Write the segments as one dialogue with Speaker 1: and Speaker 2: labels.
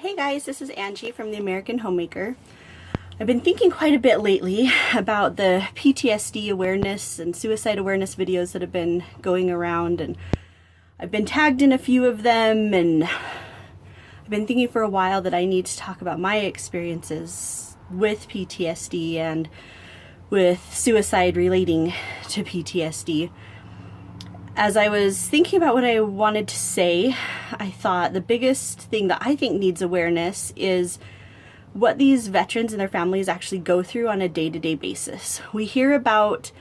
Speaker 1: Hey guys, this is Angie from The American Homemaker. I've been thinking quite a bit lately about the PTSD awareness and suicide awareness videos that have been going around, and I've been tagged in a few of them, and I've been thinking for a while that I need to talk about my experiences with PTSD and with suicide relating to PTSD. As I was thinking about what I wanted to say, I thought the biggest thing that I think needs awareness is what these veterans and their families actually go through on a day-to-day basis. We hear about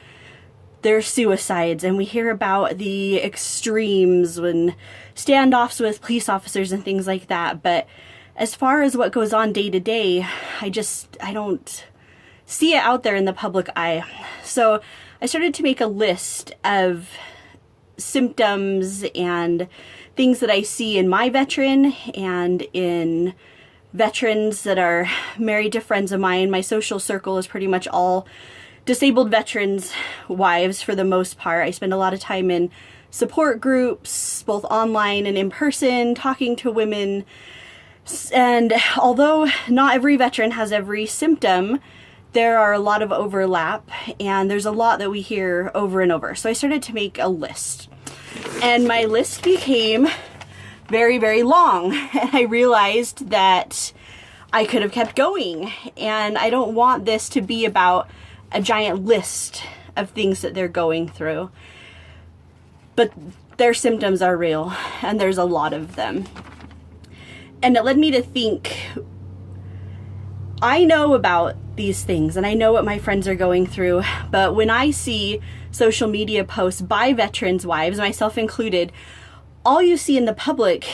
Speaker 1: their suicides and we hear about the extremes when standoffs with police officers and things like that, but as far as what goes on day to day, I don't see it out there in the public eye. So I started to make a list of symptoms and things that I see in my veteran and in veterans that are married to friends of mine. My social circle is pretty much all disabled veterans' wives for the most part. I spend a lot of time in support groups, both online and in person, talking to women. And although not every veteran has every symptom, there are a lot of overlap, and there's a lot that we hear over and over. So I started to make a list, and my list became very, very long. And I realized that I could have kept going, and I don't want this to be about a giant list of things that they're going through. But their symptoms are real, and there's a lot of them. And it led me to think, I know about these things and I know what my friends are going through, but when I see social media posts by veterans' wives, myself included, all you see in the public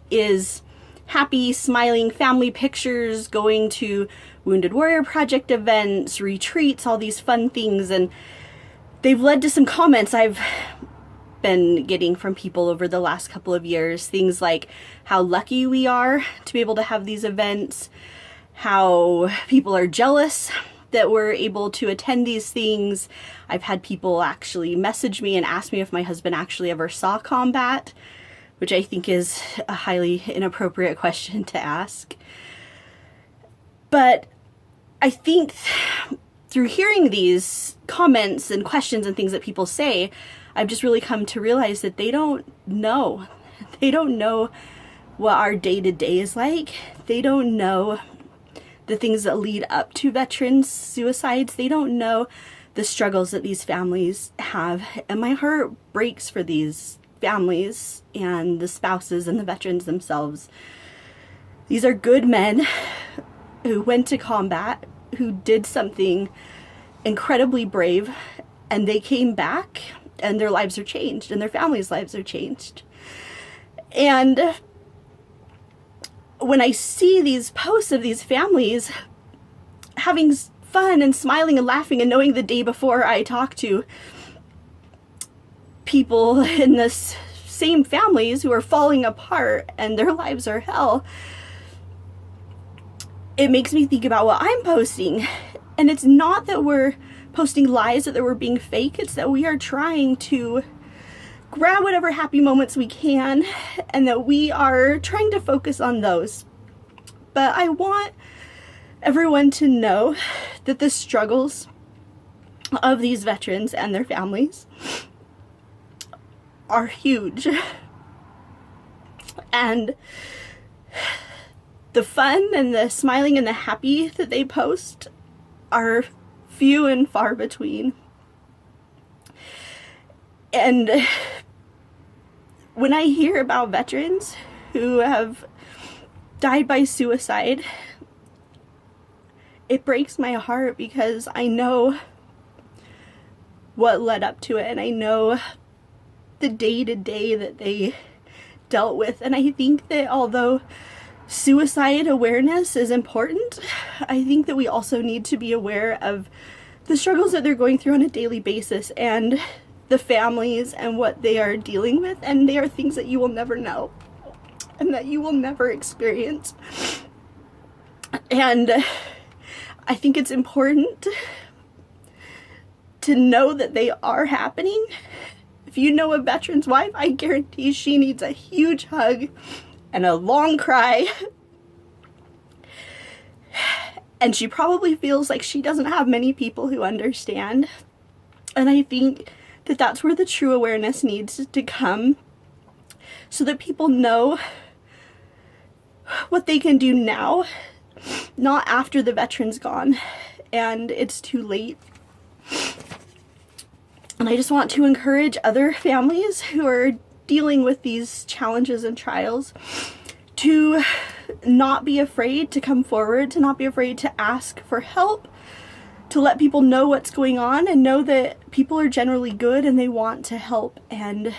Speaker 1: is happy, smiling family pictures, going to Wounded Warrior Project events, retreats, all these fun things, and they've led to some comments I've been getting from people over the last couple of years. Things like how lucky we are to be able to have these events, how people are jealous that we're able to attend these things. I've had people actually message me and ask me if my husband actually ever saw combat, which I think is a highly inappropriate question to ask. But I think through hearing these comments and questions and things that people say, I've just really come to realize that they don't know. They don't know what our day-to-day is like. They don't know the things that lead up to veterans' suicides. They don't know the struggles that these families have. And my heart breaks for these families and the spouses and the veterans themselves. These are good men who went to combat, who did something incredibly brave, and they came back and their lives are changed and their families' lives are changed. And when I see these posts of these families having fun and smiling and laughing and knowing the day before I talk to people in this same families who are falling apart and their lives are hell, it makes me think about what I'm posting. And it's not that we're posting lies or that we're being fake, it's that we are trying to grab whatever happy moments we can and that we are trying to focus on those. But I want everyone to know that the struggles of these veterans and their families are huge. And the fun and the smiling and the happy that they post are few and far between. And when I hear about veterans who have died by suicide, it breaks my heart because I know what led up to it and I know the day-to-day that they dealt with. And I think that although suicide awareness is important, I think that we also need to be aware of the struggles that they're going through on a daily basis and the families and what they are dealing with, and they are things that you will never know and that you will never experience. And I think it's important to know that they are happening. If you know a veteran's wife, I guarantee she needs a huge hug and a long cry And she probably feels like she doesn't have many people who understand. And I think that that's where the true awareness needs to come, so that people know what they can do now, not after the veteran's gone and it's too late. And I just want to encourage other families who are dealing with these challenges and trials to not be afraid to come forward, to not be afraid to ask for help, to let people know what's going on and know that people are generally good and they want to help, and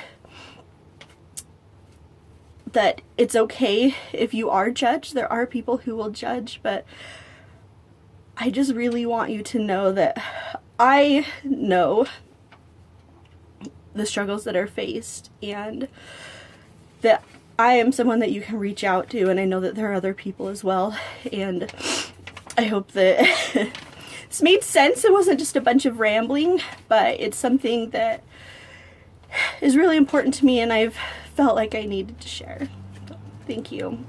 Speaker 1: that it's okay if you are judged. There are people who will judge, but I just really want you to know that I know the struggles that are faced, and that I am someone that you can reach out to, and I know that there are other people as well. And I hope that this made sense. It wasn't just a bunch of rambling, but it's something that is really important to me and I've felt like I needed to share. So, thank you.